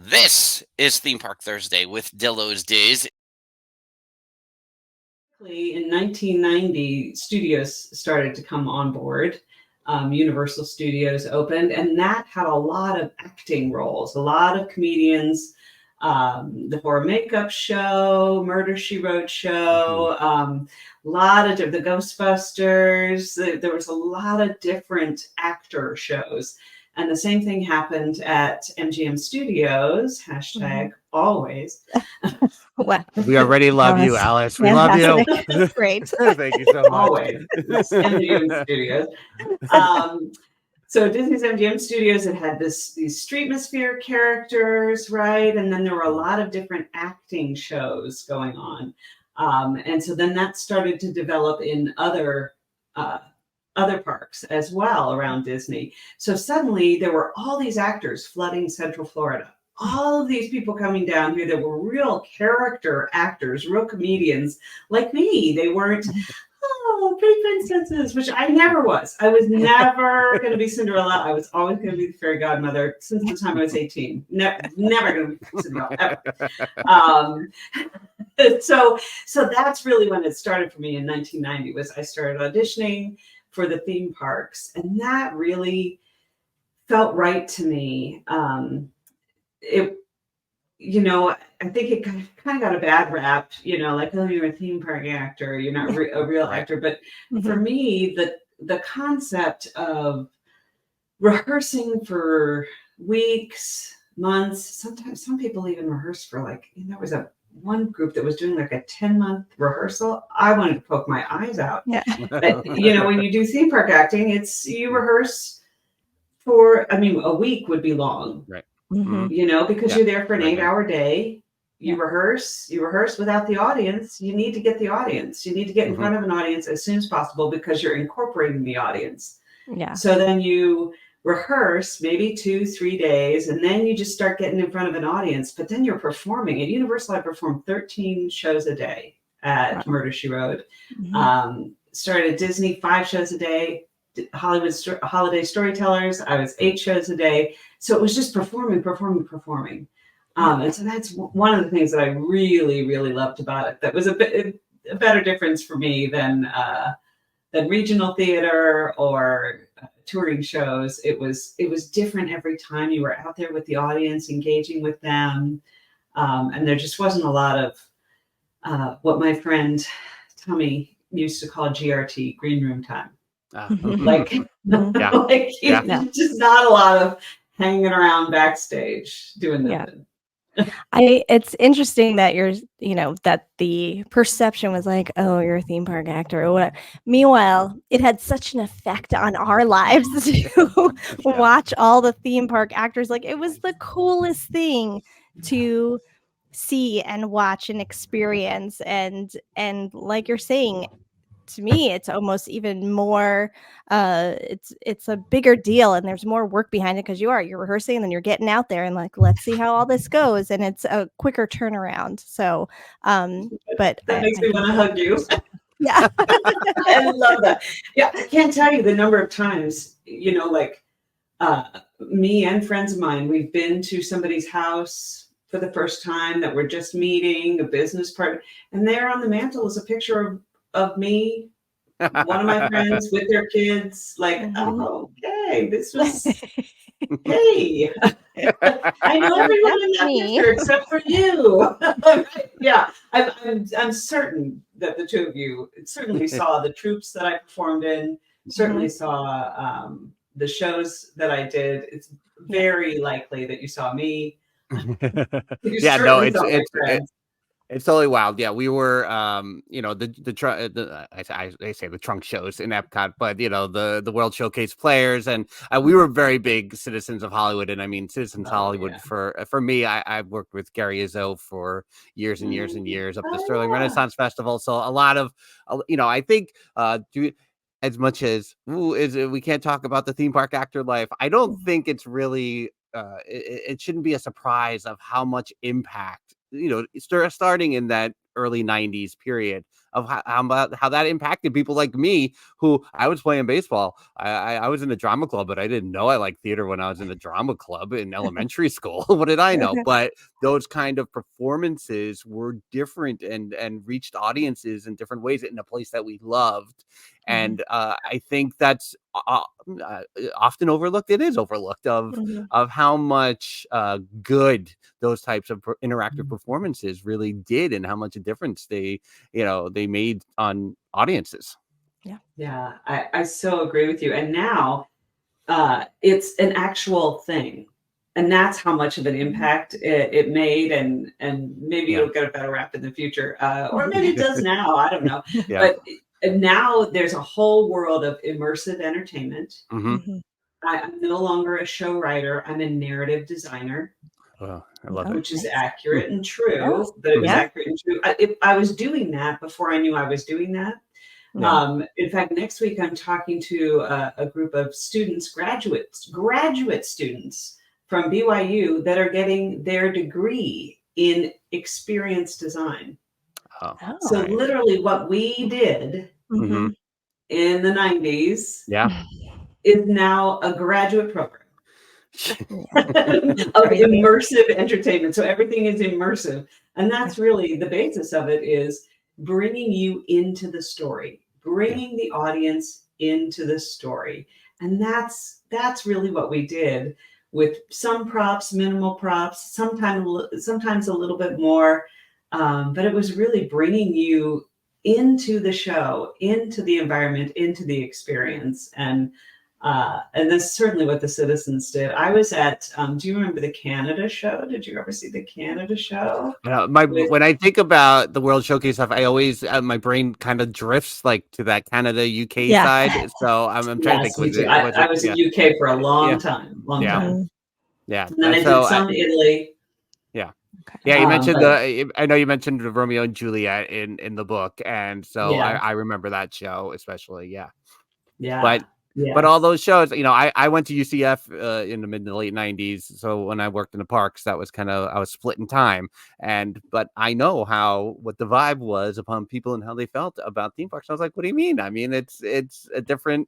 This is Theme Park Thursday with Dillo's Days. In 1990, studios started to come on board. Universal Studios opened, and that had a lot of acting roles, a lot of comedians, the Horror Makeup Show, Murder, She Wrote show, a lot of the Ghostbusters. There was a lot of different actor shows. And the same thing happened at MGM Studios, hashtag always. Well, We already love you, Alice. We love you. Great. Thank you so much. Always. MGM Studios. So Disney's MGM Studios, it had these Streetmosphere characters, right? And then there were a lot of different acting shows going on. And so then that started to develop in other parks as well around Disney. So suddenly there were all these actors flooding Central Florida. All of these people coming down here that were real character actors, real comedians like me. They weren't, pretty princesses, which I never was. I was never going to be Cinderella. I was always going to be the fairy godmother since the time I was 18. Never going to be Cinderella, ever. So that's really when it started for me in 1990, was I started auditioning for the theme parks. And that really felt right to me. I think it kind of got a bad rap, like, oh, you're a theme park actor, you're not a real actor. But for me, the concept of rehearsing for weeks, months, sometimes some people even rehearse for there was one group that was doing like a 10-month rehearsal. I wanted to poke my eyes out. Yeah. But, when you do theme park acting, you rehearse for, a week would be long. Right. Because you're there for an 8-hour day. You rehearse without the audience. You need to get the audience. You need to get in front of an audience as soon as possible because you're incorporating the audience. Yeah. So then you rehearse maybe 2-3 days, and then you just start getting in front of an audience. But then you're performing. At Universal, I performed 13 shows a day at Murder, She Wrote. Started at Disney, 5 shows a day. Hollywood Holiday Storytellers, I was 8 shows a day. So it was just performing. And so that's one of the things that I really, really loved about it. That was a better difference for me than regional theater or touring shows. It was different every time. You were out there with the audience, engaging with them. And there just wasn't a lot of what my friend Tommy used to call GRT, green room time. Just not a lot of hanging around backstage doing nothing. It's interesting that that the perception was like, oh, you're a theme park actor or whatever. Meanwhile, it had such an effect on our lives to watch all the theme park actors. Like, it was the coolest thing to see and watch and experience. And like you're saying, to me, it's almost even more, it's a bigger deal, and there's more work behind it because you're rehearsing and then you're getting out there and like, let's see how all this goes. And it's a quicker turnaround. So, but that makes me want to hug you. Yeah. I love that. Yeah. I can't tell you the number of times, me and friends of mine, we've been to somebody's house for the first time that we're just meeting, a business partner, and there on the mantle is a picture of me, one of my friends with their kids, okay, this was, hey, I know everyone in that picture except for you. Yeah, I'm certain that the two of you certainly saw the troops that I performed in, certainly saw the shows that I did. It's very likely that you saw me. It's totally wild. Yeah, we were, I say the trunk shows in Epcot, but the World Showcase players, and we were very big citizens of Hollywood. And Citizens Hollywood for me, I've worked with Gary Izzo for years and years and years up the Sterling Renaissance Festival. So a lot of, I think, as much as we can't talk about the theme park actor life, I don't think it's really, it shouldn't be a surprise of how much impact starting in that early 90s period of how that impacted people like me, who I was playing baseball. I was in the drama club, but I didn't know I liked theater when I was in the drama club in elementary school. What did I know? But those kind of performances were different and reached audiences in different ways in a place that we loved. And I think that's often overlooked. It is overlooked of how much good those types of interactive performances really did, and how much a difference they made on audiences. Yeah, I so agree with you. And now it's an actual thing. And that's how much of an impact it made. And maybe it'll get a better rap in the future. Or maybe it does now. I don't know. But now there's a whole world of immersive entertainment. I'm no longer a show writer. I'm a narrative designer. Oh, I love it. Which is accurate and true. But it was accurate and true. I was doing that before I knew I was doing that. In fact, next week I'm talking to a group of students, graduate students from BYU that are getting their degree in experience design. So literally what we did in the 90s is now a graduate program of immersive entertainment. So everything is immersive. And that's really the basis of it, is bringing you into the story, bringing the audience into the story. And that's really what we did, with some props, minimal props, sometimes a little bit more. But it was really bringing you into the show, into the environment, into the experience. And that's certainly what the Citizens did. I was at, do you remember the Canada show? Did you ever see the Canada show? When I think about the World Showcase stuff, I always, my brain kind of drifts like to that Canada UK side. So I'm trying to think. I was in UK for a long time. Yeah. And then I did some Italy. Yeah, you mentioned I know you mentioned the Romeo and Juliet in the book, and so I remember that show especially. But all those shows, I went to UCF in the mid to late 90s. So when I worked in the parks, that was I was split in time. But I know what the vibe was upon people and how they felt about theme parks. I was like, what do you mean? I mean, it's a different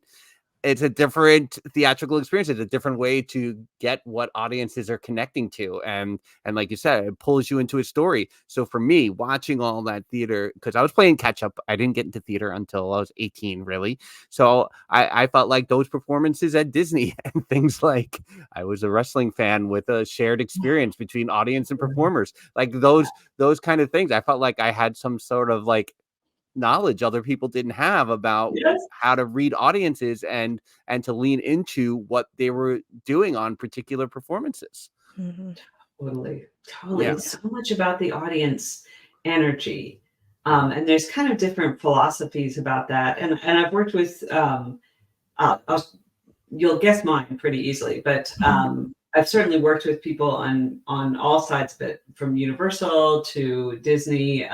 theatrical experience. It's a different way to get what audiences are connecting to. And like you said, it pulls you into a story. So for me, watching all that theater, because I was playing catch up, I didn't get into theater until I was 18, really. So I felt like those performances at Disney and things like, I was a wrestling fan with a shared experience between audience and performers, like those kind of things. I felt like I had some sort of like knowledge other people didn't have about how to read audiences and to lean into what they were doing on particular performances. Totally. It's so much about the audience energy, and there's kind of different philosophies about that. And I've worked with you'll guess mine pretty easily, but I've certainly worked with people on all sides of it, from Universal to Disney.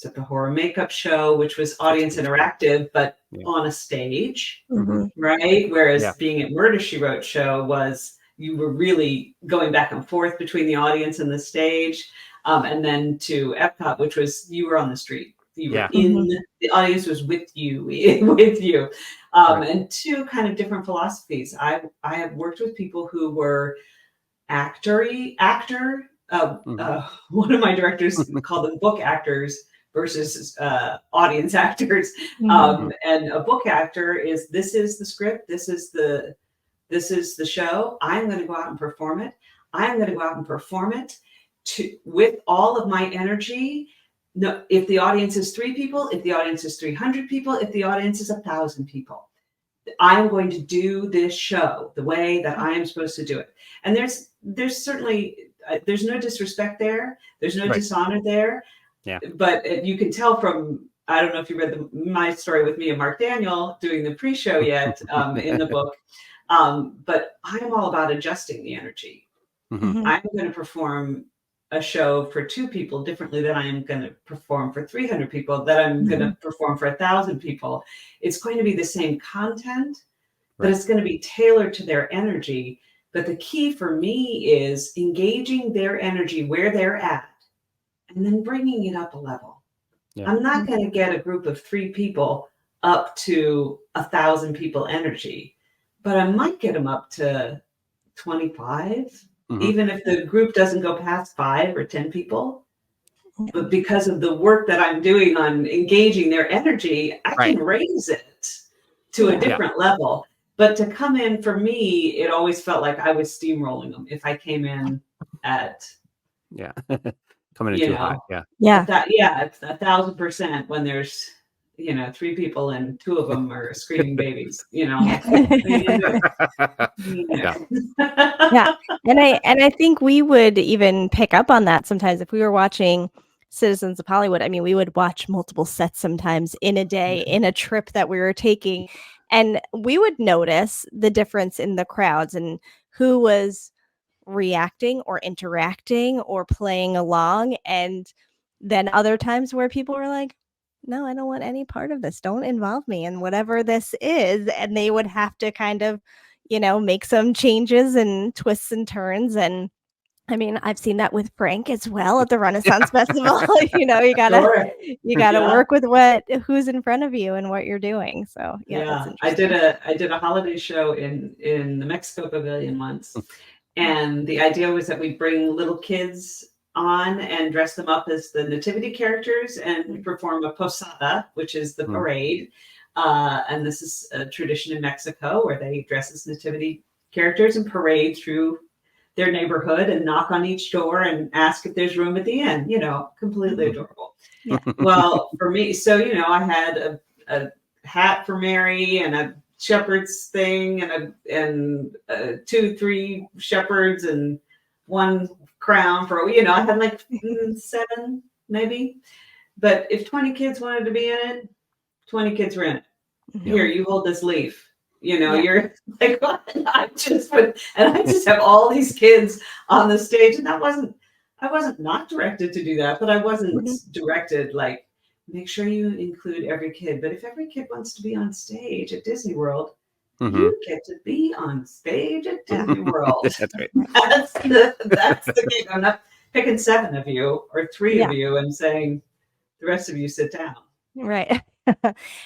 At the horror makeup show, which was audience interactive, but on a stage, right? Whereas being at Murder, She Wrote show was, you were really going back and forth between the audience and the stage. And then to Epcot, which was, you were on the street. You were the audience was with you, and two kind of different philosophies. I have worked with people who were actor. One of my directors called them book actors versus audience actors. And a book actor is, this is the script, this is the show. I'm going to go out and perform it. I'm going to go out and perform it with all of my energy. No, if the audience is 3 people, if the audience is 300 people, if the audience is 1,000 people, I'm going to do this show the way that I am supposed to do it. And there's certainly, there's no disrespect there. There's no dishonor there. But you can tell from, I don't know if you read my story with me and Mark Daniel doing the pre-show yet in the book, but I'm all about adjusting the energy. I'm going to perform a show for 2 people differently than I am going to perform for 300 people, that I'm going to perform for 1,000 people. It's going to be the same content, but it's going to be tailored to their energy. But the key for me is engaging their energy where they're at and then bringing it up a level. Yeah. I'm not going to get a group of 3 people up to 1,000 people energy, but I might get them up to 25, even if the group doesn't go past 5 or 10 people. But because of the work that I'm doing on engaging their energy, I can raise it to a different level. But to come in, for me, it always felt like I was steamrolling them if I came in at coming in too hot. It's 1,000% when there's 3 people and 2 of them are screaming babies. And I think we would even pick up on that sometimes if we were watching Citizens of Hollywood. I mean, we would watch multiple sets sometimes in a day, in a trip that we were taking, and we would notice the difference in the crowds and who was reacting or interacting or playing along. And then other times where people were like, no, I don't want any part of this. Don't involve me in whatever this is. And they would have to kind of, make some changes and twists and turns. And I mean, I've seen that with Frank as well at the Renaissance Festival. You gotta work with who's in front of you and what you're doing. So I did a holiday show in the Mexico Pavilion once, and the idea was that we bring little kids on and dress them up as the nativity characters and perform a posada, which is the parade. And this is a tradition in Mexico where they dress as nativity characters and parade through their neighborhood and knock on each door and ask if there's room at the end, completely adorable. Yeah. Well, for me, so, I had a hat for Mary and a shepherd's thing and 2-3 shepherds and 1 crown for, I had like 7 maybe. But if 20 kids wanted to be in it, 20 kids were in it. Here, you hold this leaf. You're like, I just have all these kids on the stage, and I wasn't not directed to do that, but I wasn't directed like, make sure you include every kid. But if every kid wants to be on stage at Disney World, you get to be on stage at Disney World. That's right. That's the game. I'm not picking 7 of you or 3 of you and saying the rest of you sit down. Right.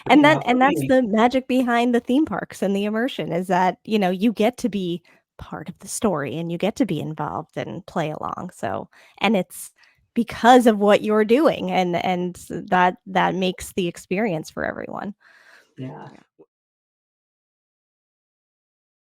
And that's the magic behind the theme parks and the immersion is that, you get to be part of the story and you get to be involved and play along. So, and it's because of what you're doing and that makes the experience for everyone. Yeah.